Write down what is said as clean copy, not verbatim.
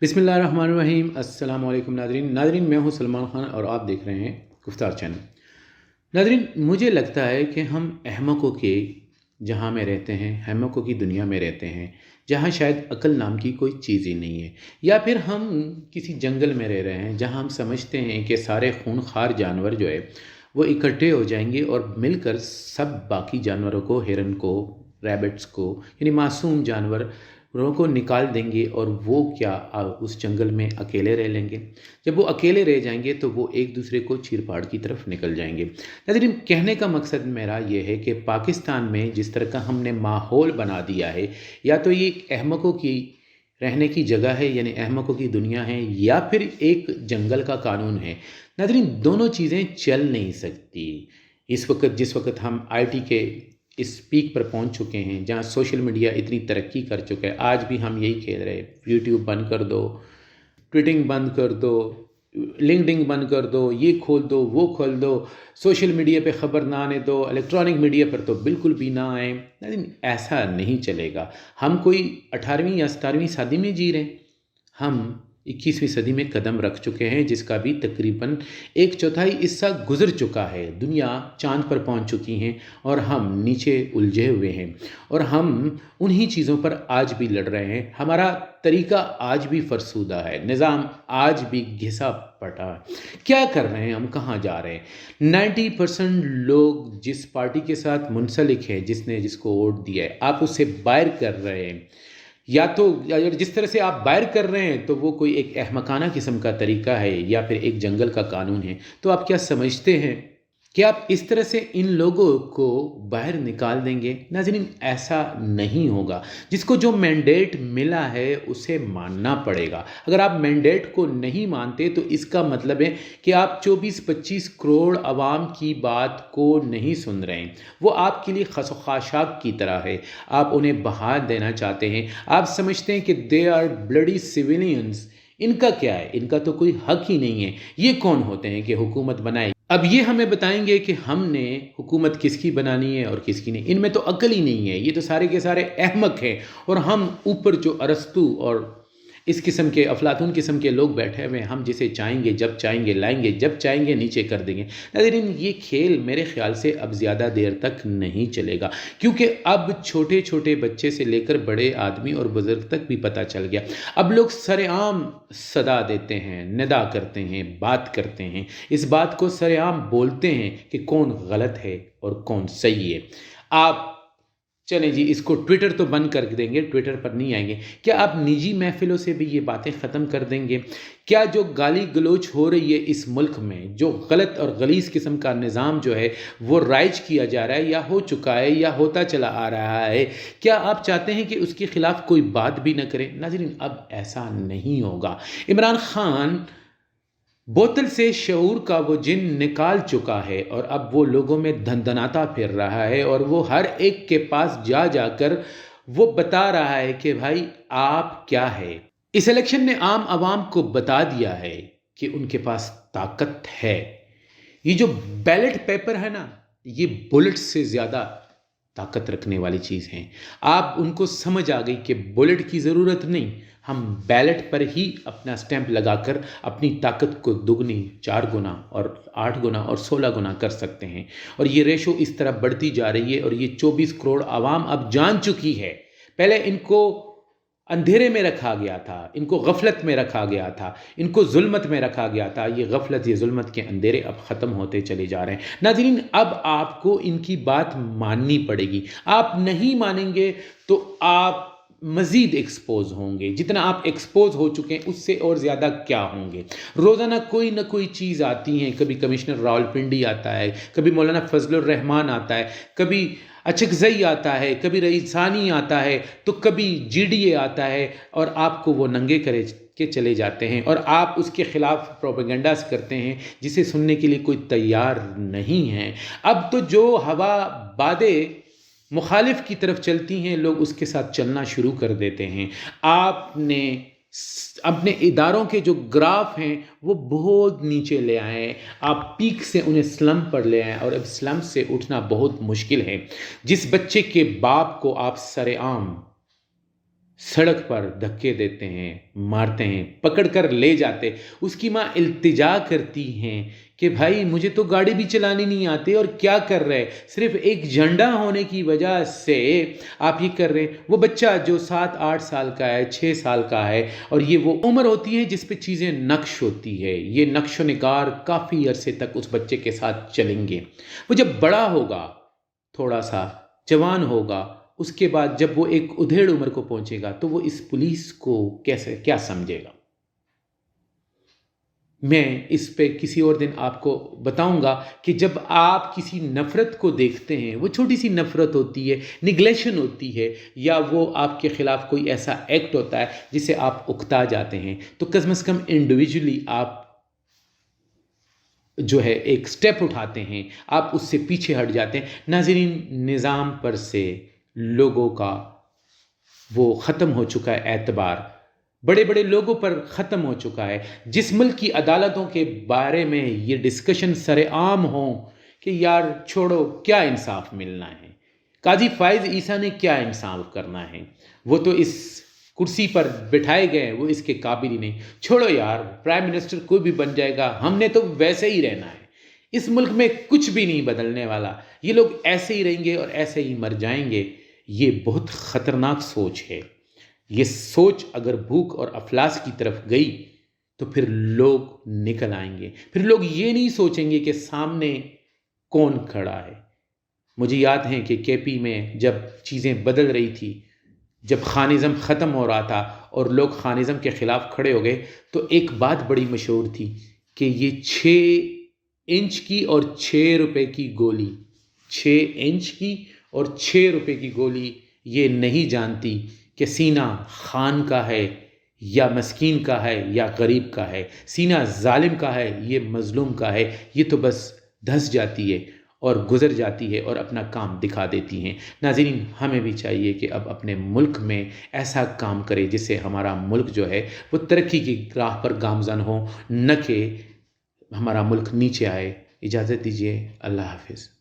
बिस्मिल्लाहिर्रहमानिर्रहीम। अस्सलाम वालेकुम नादरीन, मैं हूं सलमान ख़ान और आप देख रहे हैं गुफ्तार चैनल। नादरीन, मुझे लगता है कि हम अहमकों के जहां में रहते हैं, अहमकों की दुनिया में रहते हैं, जहां शायद अक्ल नाम की कोई चीज़ ही नहीं है, या फिर हम किसी जंगल में रह रहे हैं जहां हम समझते हैं कि सारे खूनखार जानवर जो है वो इकट्ठे हो जाएंगे और मिलकर सब बाकी जानवरों को, हिरन को, रैबिट्स को, यानी मासूम जानवरों को निकाल देंगे और वो क्या उस जंगल में अकेले रह लेंगे। जब वो अकेले रह जाएंगे तो वो एक दूसरे को चीर-फाड़ की तरफ निकल जाएंगे। नाज़रीन, कहने का मकसद मेरा ये है कि पाकिस्तान में जिस तरह का हमने माहौल बना दिया है, या तो ये अहमकों की रहने की जगह है, यानी अहमकों की दुनिया है, या फिर एक जंगल का कानून है। नाज़रीन, दोनों चीज़ें चल नहीं सकती। इस वक्त जिस वक्त हम आईटी के इस पीक पर पहुंच चुके हैं, जहां सोशल मीडिया इतनी तरक्की कर चुका है, आज भी हम यही खेल रहे हैं, यूट्यूब बंद कर दो, ट्वीटिंग बंद कर दो, लिंक्डइन बंद कर दो, ये खोल दो, वो खोल दो, सोशल मीडिया पे ख़बर ना आने दो, इलेक्ट्रॉनिक मीडिया पर तो बिल्कुल भी ना आए। लेकिन ऐसा नहीं चलेगा। हम कोई 18वीं या 17वीं सदी में जी रहे हैं। हम 21वीं सदी में कदम रख चुके हैं, जिसका भी तकरीबन 1/4 हिस्सा गुजर चुका है। दुनिया चांद पर पहुंच चुकी है और हम नीचे उलझे हुए हैं, और हम उन्हीं चीज़ों पर आज भी लड़ रहे हैं। हमारा तरीका आज भी फरसूदा है, निज़ाम आज भी घिसा पटा है। क्या कर रहे हैं हम, कहाँ जा रहे हैं? 90% लोग जिस पार्टी के साथ मुंसलिक है, जिसको वोट दिया है, आप उसे बाहर कर रहे हैं। या तो जिस तरह से आप बाहर कर रहे हैं तो वो कोई एक अहमकाना किस्म का तरीका है, या फिर एक जंगल का कानून है। तो आप क्या समझते हैं कि आप इस तरह से इन लोगों को बाहर निकाल देंगे? नाज़रीन, ऐसा नहीं होगा। जिसको जो मैंडेट मिला है उसे मानना पड़ेगा। अगर आप मैंडेट को नहीं मानते तो इसका मतलब है कि आप 24-25 करोड़ आवाम की बात को नहीं सुन रहे हैं। वो आपके लिए खसोखाशाक की तरह है, आप उन्हें बहा देना चाहते हैं। आप समझते हैं कि दे आर ब्लडी सिविलियंस। इनका क्या है? इनका तो कोई हक ही नहीं है। ये कौन होते हैं कि हुकूमत बनाए? अब ये हमें बताएंगे कि हमने हुकूमत किसकी बनानी है और किसकी नहीं। इनमें तो अक्ल ही नहीं है, ये तो सारे के सारे अहमक हैं। और हम ऊपर जो अरस्तू और इस किस्म के अफलातून किस्म के लोग बैठे हुए हैं, हम जिसे चाहेंगे जब चाहेंगे लाएंगे, जब चाहेंगे नीचे कर देंगे। नाज़रीन, ये खेल मेरे ख्याल से अब ज़्यादा देर तक नहीं चलेगा, क्योंकि अब छोटे छोटे बच्चे से लेकर बड़े आदमी और बुज़ुर्ग तक भी पता चल गया। अब लोग सरेआम सदा देते हैं, निदा करते हैं, बात करते हैं, इस बात को सरेआम बोलते हैं कि कौन गलत है और कौन सही है। आप चलें जी, इसको ट्विटर तो बंद कर देंगे, ट्विटर पर नहीं आएंगे। क्या आप निजी महफिलों से भी ये बातें ख़त्म कर देंगे? क्या जो गाली गलोच हो रही है इस मुल्क में, जो गलत और गलीज़ किस्म का निज़ाम जो है वो राइज किया जा रहा है, या हो चुका है, या होता चला आ रहा है, क्या आप चाहते हैं कि उसके ख़िलाफ़ कोई बात भी न करे? नाज़रीन, अब ऐसा नहीं होगा। इमरान खान बोतल से शऊर का वो जिन निकाल चुका है, और अब वो लोगों में धनधनाता फिर रहा है, और वो हर एक के पास जा जाकर वो बता रहा है कि भाई आप क्या है। इस इलेक्शन ने आम आवाम को बता दिया है कि उनके पास ताकत है। ये जो बैलेट पेपर है ना, ये बुलेट से ज़्यादा ताकत रखने वाली चीज़ हैं। आप उनको समझ आ गई कि बुलेट की ज़रूरत नहीं, हम बैलेट पर ही अपना स्टैंप लगाकर अपनी ताकत को दुगनी, 4 गुना और 8 गुना और 16 गुना कर सकते हैं। और ये रेशो इस तरह बढ़ती जा रही है, और ये 24 करोड़ आवाम अब जान चुकी है। पहले इनको अंधेरे में रखा गया था, इनको गफलत में रखा गया था, इनको जुल्मत में रखा गया था। ये गफलत, ये जुल्मत के अंधेरे अब ख़त्म होते चले जा रहे हैं। नाज़रीन, अब आपको इनकी बात माननी पड़ेगी। आप नहीं मानेंगे तो आप मज़ीद एक्सपोज होंगे। जितना आप एक्सपोज हो चुके हैं उससे और ज़्यादा क्या होंगे। रोज़ाना कोई ना कोई चीज़ आती है। कभी कमिश्नर रावलपिंडी आता है, कभी मौलाना फजलुर रहमान आता है, कभी अचकज़ई आता है, कभी रईसानी आता है, तो कभी जीडीए आता है, और आपको वो नंगे करे के चले जाते हैं, और आप उसके ख़िलाफ़ प्रोपेगेंडास करते हैं जिसे सुनने के लिए कोई तैयार नहीं है। अब तो जो हवा बादे मुखालिफ की तरफ चलती हैं, लोग उसके साथ चलना शुरू कर देते हैं। आपने अपने इदारों के जो ग्राफ हैं वो बहुत नीचे ले आए, आप पीक से उन्हें स्लम पर ले आए, और अब स्लम से उठना बहुत मुश्किल है। जिस बच्चे के बाप को आप सरेआम सड़क पर धक्के देते हैं, मारते हैं, पकड़ कर ले जाते। उसकी माँ इल्तिजा करती हैं कि भाई मुझे तो गाड़ी भी चलानी नहीं आती और क्या कर रहे, सिर्फ एक झंडा होने की वजह से आप ये कर रहे हैं। वो बच्चा जो 7-8 साल का है, 6 साल का है, और ये वो उम्र होती है जिस पे चीज़ें नक्श होती है। ये नक्श व निगार काफ़ी अरसे तक उस बच्चे के साथ चलेंगे। वो जब बड़ा होगा, थोड़ा सा जवान होगा, उसके बाद जब वो एक उधेड़ उम्र को पहुंचेगा तो वो इस पुलिस को कैसे क्या समझेगा। मैं इस पे किसी और दिन आपको बताऊंगा कि जब आप किसी नफ़रत को देखते हैं, वो छोटी सी नफ़रत होती है, निगलेशन होती है, या वो आपके ख़िलाफ़ कोई ऐसा एक्ट होता है जिसे आप उकता जाते हैं, तो कम से कम इंडिविजुअली आप जो है एक स्टेप उठाते हैं, आप उससे पीछे हट जाते हैं। नाज़रीन, निज़ाम पर से लोगों का वो ख़त्म हो चुका है एतबार, बड़े बड़े लोगों पर ख़त्म हो चुका है। जिस मुल्क की अदालतों के बारे में ये डिस्कशन सरेआम हो कि यार छोड़ो, क्या इंसाफ मिलना है, काजी फ़ाइज़ ईसा ने क्या इंसाफ करना है, वो तो इस कुर्सी पर बिठाए गए, वो इसके काबिल ही नहीं। छोड़ो यार, प्राइम मिनिस्टर कोई भी बन जाएगा, हमने तो वैसे ही रहना है, इस मुल्क में कुछ भी नहीं बदलने वाला, ये लोग ऐसे ही रहेंगे और ऐसे ही मर जाएंगे। ये बहुत ख़तरनाक सोच है। ये सोच अगर भूख और अफलास की तरफ गई तो फिर लोग निकल आएंगे, फिर लोग ये नहीं सोचेंगे कि सामने कौन खड़ा है। मुझे याद है कि केपी में जब चीज़ें बदल रही थी, जब खानिज़म ख़त्म हो रहा था और लोग खानिज़म के ख़िलाफ़ खड़े हो गए, तो एक बात बड़ी मशहूर थी कि ये 6 इंच की और 6 रुपए की गोली, 6 इंच की और 6 रुपए की गोली ये नहीं जानती कि सीना खान का है या मस्कीन का है या गरीब का है, सीना जालिम का है ये मज़लूम का है। ये तो बस धंस जाती है और गुज़र जाती है और अपना काम दिखा देती हैं। नाज़रीन, हमें भी चाहिए कि अब अपने मुल्क में ऐसा काम करें जिससे हमारा मुल्क जो है वो तरक्की की राह पर गामज़न हो, न कि हमारा मुल्क नीचे आए। इजाज़त दीजिए, अल्लाह हाफ़िज़।